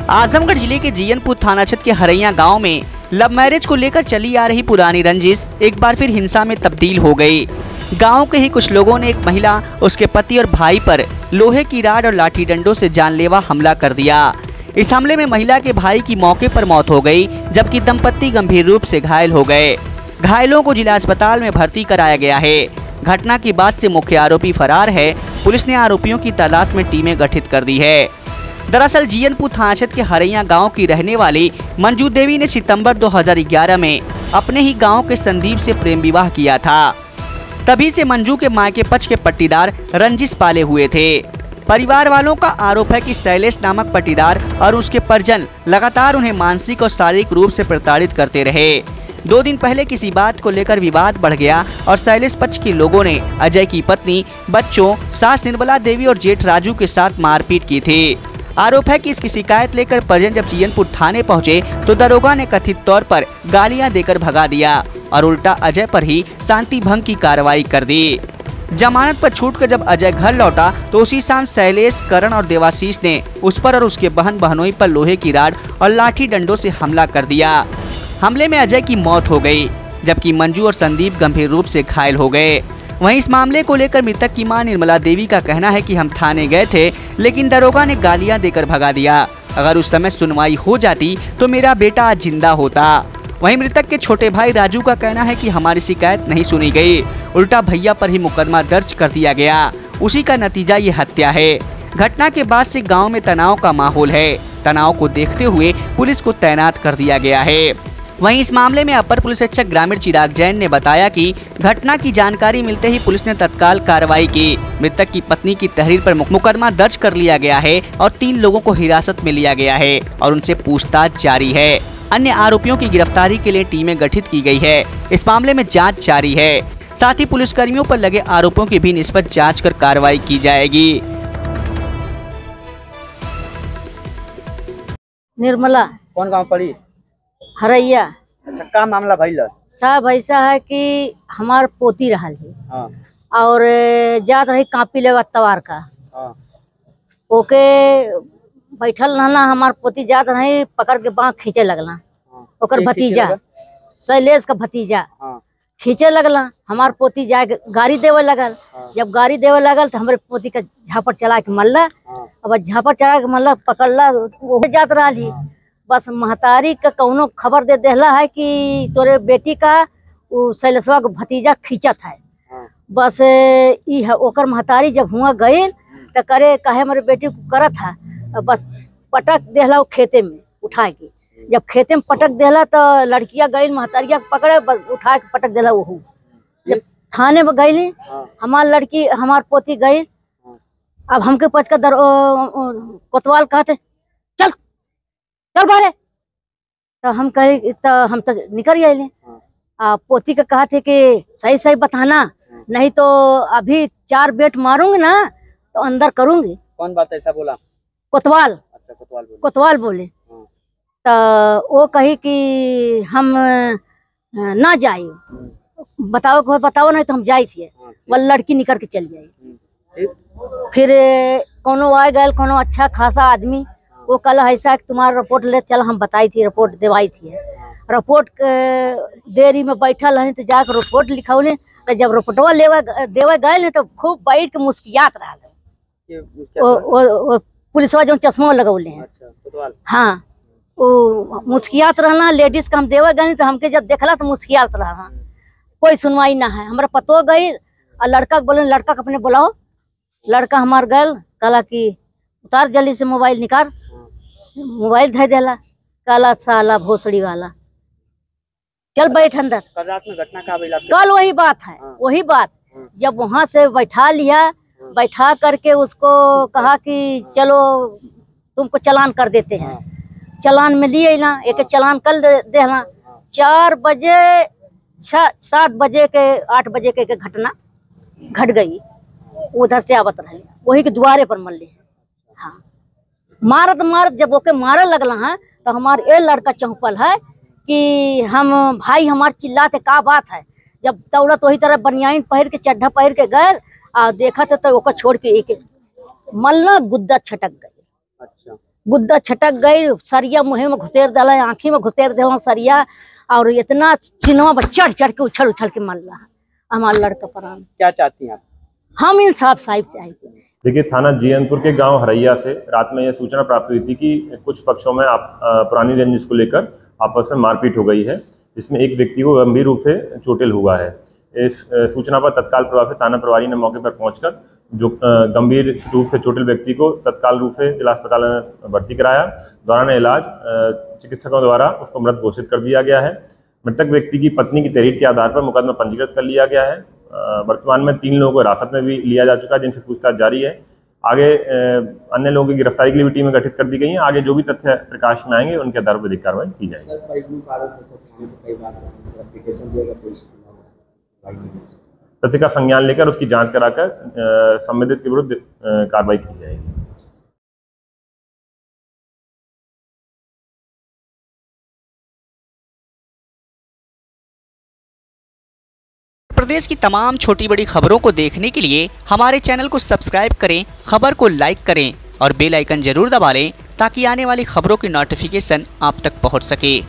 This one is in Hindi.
आजमगढ़ जिले के जीयनपुर थाना क्षेत्र के हरैया गांव में लव मैरिज को लेकर चली आ रही पुरानी रंजिश एक बार फिर हिंसा में तब्दील हो गई। गांव के ही कुछ लोगों ने एक महिला, उसके पति और भाई पर लोहे की राड और लाठी डंडों से जानलेवा हमला कर दिया। इस हमले में महिला के भाई की मौके पर मौत हो गई, जबकि दंपत्ति गंभीर रूप से घायल हो गए। घायलों को जिला अस्पताल में भर्ती कराया गया है। घटना के बाद से मुख्य आरोपी फरार है। पुलिस ने आरोपियों की तलाश में टीमें गठित कर दी है। दरअसल जीयनपुर थाना क्षेत्र के हरैया गांव की रहने वाली मंजू देवी ने सितंबर 2011 में अपने ही गांव के संदीप से प्रेम विवाह किया था। तभी से मंजू के मायके पक्ष के पट्टीदार रंजिश पाले हुए थे। परिवार वालों का आरोप है कि शैलेश नामक पट्टीदार और उसके परिजन लगातार उन्हें मानसिक और शारीरिक रूप से प्रताड़ित करते रहे। 2 दिन पहले किसी बात को लेकर विवाद बढ़ गया और शैलेश पक्ष के लोगों ने अजय की पत्नी, बच्चों, सास निर्मला देवी और जेठ राजू के साथ मारपीट की थी। आरोप है कि इसकी शिकायत लेकर परिजन जब जीयनपुर थाने पहुंचे तो दरोगा ने कथित तौर पर गालियां देकर भगा दिया और उल्टा अजय पर ही शांति भंग की कार्रवाई कर दी। जमानत पर छूटकर जब अजय घर लौटा तो उसी शाम शैलेश, करण और देवाशीष ने उस पर और उसके बहन बहनोई पर लोहे की राड और लाठी डंडों से हमला कर दिया। हमले में अजय की मौत हो गई, जबकि मंजू और संदीप गंभीर रूप से घायल हो गए। वहीं इस मामले को लेकर मृतक की मां निर्मला देवी का कहना है कि हम थाने गए थे, लेकिन दरोगा ने गालियां देकर भगा दिया। अगर उस समय सुनवाई हो जाती तो मेरा बेटा आज जिंदा होता। वहीं मृतक के छोटे भाई राजू का कहना है कि हमारी शिकायत नहीं सुनी गई, उल्टा भैया पर ही मुकदमा दर्ज कर दिया गया। उसी का नतीजा ये हत्या है। घटना के बाद से गाँव में तनाव का माहौल है। तनाव को देखते हुए पुलिस को तैनात कर दिया गया है। वहीं इस मामले में अपर पुलिस अधीक्षक ग्रामीण चिराग जैन ने बताया कि घटना की जानकारी मिलते ही पुलिस ने तत्काल कार्रवाई की। मृतक की पत्नी की तहरीर पर मुकदमा दर्ज कर लिया गया है और 3 लोगों को हिरासत में लिया गया है और उनसे पूछताछ जारी है। अन्य आरोपियों की गिरफ्तारी के लिए टीमें गठित की गई है। इस मामले में जाँच जारी है। साथ ही पुलिसकर्मियों पर लगे आरोपों की भी निष्पक्ष जाँच कर कार्रवाई की जाएगी। निर्मला कौन गाँव पड़ी? हरैया। अच्छा, का मामला भइल? साहब ऐसा है कि हमार पोती रहल है। हाँ। और जात रही कापी लेवा तवार का। हाँ। ओके बैठल रहना, हमार पोती जात रही, पकड़ के बाँह खींचे लगला। हाँ। ओकर भतीजा, शैलेश का भतीजा, हाँ। खींचे लगला। हमार पोती जाके गाड़ी देवे लगल। हाँ। जब गाड़ी देवे लगल तो हमारे पोती का झापड़ चला के मरला। हाँ। अब झापड़ चला के मरला, पकड़ला, वो जात रही। बस महतारी का कौनो खबर दे देला है कि तोरे बेटी का शैलेशवा का भतीजा खींचत है। हाँ। बस ई ओकर महतारी जब हुआ गई तो करे कहे मेरे बेटी को करत है, बस पटक देला खेते में उठा के। जब खेते में पटक देला तो लड़किया गई महतारिया पकड़े, बस उठा के पटक देला। वो जब थाने में गई, हमार लड़की हमार पोती गई। अब हमके पच का कोतवाल कहते चल चल बारे, तो हम कहे तो हम तो निकल गए। पोती का कहा थे कि सही सही बताना, नहीं तो अभी 4 बेट मारूंगी ना तो अंदर करूंगी। कौन बात ऐसा बोला? कोतवाल। अच्छा, कोतवाल बोले। तो वो कही कि हम ना जाए, बताओ नहीं तो हम जाए थे। वो लड़की निकल के चल जाए। फिर कोनो आ गए, कोनो अच्छा खासा आदमी, वो कल ऐसा तुम्हारा रिपोर्ट ले चल, हम बताई थी, रिपोर्ट देवाई थी। रिपोर्ट देरी में बैठल है तो जाकर रिपोर्ट लिखौले। तो जब रिपोर्टवा देवे गए तो खूब बैठ के मुस्कियात रहा। पुलिसवा जो चश्मा लगौले हैं। अच्छा, हाँ, वो मुस्कियात रहना। लेडीज का हम देवे गए तो हमके जब देखला तो मुस्कियात रहा। कोई सुनवाई ना है। हमारा पतो गई और लड़का बोले, लड़का को अपने बुलाओ। लड़का हमार गल, कला की उतार जल्दी से मोबाइल निकाल। मोबाइल धै देला, काला साला भोसड़ी वाला, चल बैठ अंदर। कल रात में घटना का भइल? कल वही बात है। वही बात जब वहां से बैठा लिया, बैठा करके उसको कहा कि चलो तुमको चालान कर देते हैं। चालान में लिए ना, एक चालान कर देना। 4 बजे 7 बजे के 8 बजे के घटना घट गई। उधर से आवत रहे, वही के द्वारे पर मल्ले। हाँ, मारत जब ओके मारे लगला है तो हमार ये लड़का चौपल है कि हम भाई हमार चिल्लाते का बात है। जब दौड़त वही तरह बनियाइन पहन के, चड्ढा पहन के गए, देखा तो ओकर छोड़ के एक मल्ला गुद्दा छटक गई। अच्छा, गुद्दा छटक गई, सरिया मुँह में घुसेर डाला, आँखी में घुसेर दे सरिया, और इतना सीनवा पर चढ़ चढ़ के उछल उछल के मर रहा हमारा लड़का प्राण। क्या चाहती हैं आप? हम इंसाफ साहिब चाहिए। देखिए, थाना जीयनपुर के गांव हरैया से रात में यह सूचना प्राप्त हुई थी कि कुछ पक्षों में पुरानी रंजिश को लेकर आपस में मारपीट हो गई है, जिसमें एक व्यक्ति को गंभीर रूप से चोटिल हुआ है। इस सूचना पर तत्काल प्रभाव से थाना प्रभारी ने मौके पर पहुंचकर जो गंभीर रूप से चोटिल व्यक्ति को तत्काल रूप से जिला अस्पताल में भर्ती कराया। दौरान इलाज चिकित्सकों द्वारा उसको मृत घोषित कर दिया गया है। मृतक व्यक्ति की पत्नी की तहरीर के आधार पर मुकदमा पंजीकृत कर लिया गया है। वर्तमान में 3 लोगों को हिरासत में भी लिया जा चुका है, जिनसे पूछताछ जारी है। आगे अन्य लोगों की गिरफ्तारी के लिए भी टीमें गठित कर दी गई हैं। आगे जो भी तथ्य प्रकाश में आएंगे उनके आधार पर अधिक कार्रवाई की जाएगी। तथ्य का संज्ञान लेकर उसकी जांच कराकर संबंधित के विरुद्ध कार्रवाई की जाएगी। प्रदेश की तमाम छोटी बड़ी खबरों को देखने के लिए हमारे चैनल को सब्सक्राइब करें, खबर को लाइक करें और बेल आइकन जरूर दबा लें ताकि आने वाली खबरों की नोटिफिकेशन आप तक पहुंच सके।